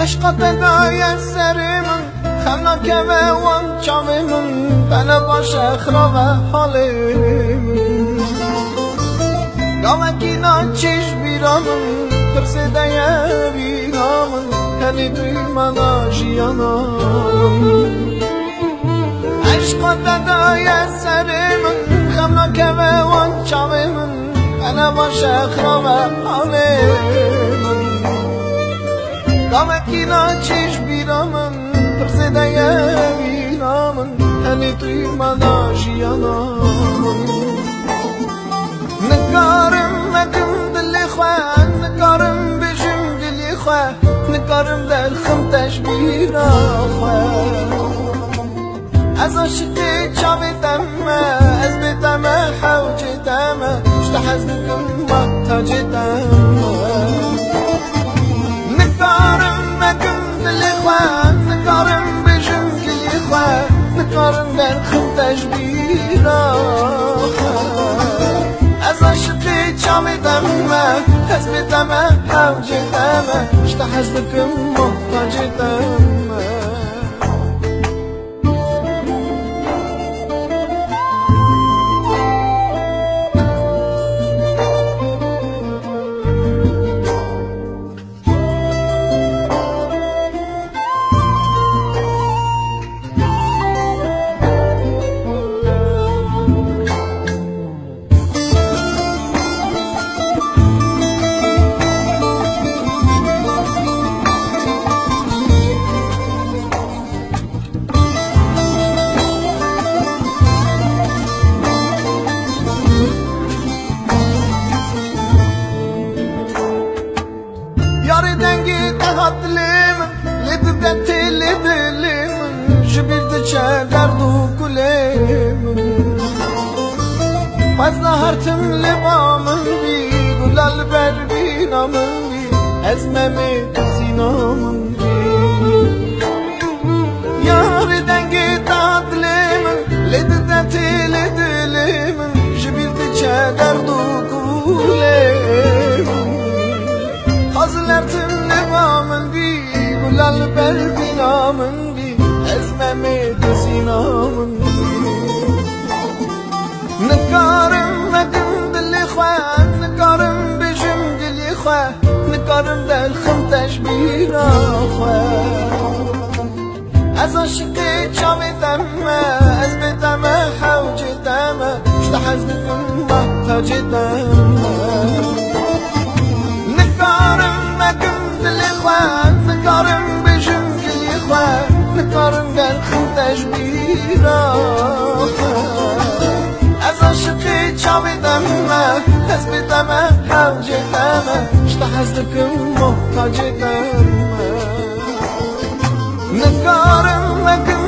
عشقت دای سر من خمناک و وان چاو من بله باش اخراب حال من گاوکی ناچیش بیرا من ترسیده بیرا من کنی توی منا جیانا من عشقت دای سر من خمناک و وان چاو من بله باش اخراب حال من گاوکی ناچیش بیرا من ترسیده بیرا من کنی توی منا جیانا من نکارم مکم دلی خواه نکارم بجم دلی خواه نکارم در خم تشبیرا خواه از عاشقی چاوی دمه از بیدمه حوجی دمه اشتحز نکم محتاجی دمه نکارم مکم دلی خواه نکارم بجم دلی خواه نکارم در خم تشبیرا خواه از عاشقی چاوی دمه از بیدمه حوجی دمه اشتحز نکم محتاجی دمه یاری دنگی دهات لیمن لید دتی لید لیمن جبیرد چه درد و گلیمن فضل هرتم لبامن بی گلال بر بینامن بی از ممی سینامن بی یاری دنگی دهات لیمن لید دتی لید لیمن جبیرد چه درد و گلیمن Hazırlartım lebamın bi Gulal berbinamın bi Ezmemi düzinamın bi Nıkarım medim dili khwa Nıkarım bejim dili khwa Nıkarım delkhım teşbira khwa Az aşıkı çavi demme Ez bedeme havci deme İşte haznikim mahtaci demme نکارم مکم دلی خواه نکارم بجم دلی خواه نکارم در خون تجبیرا از عاشقی چاوی دمه از بیدمه حوجی دمه اشته حزدکم محتاجی دمه نکارم مکم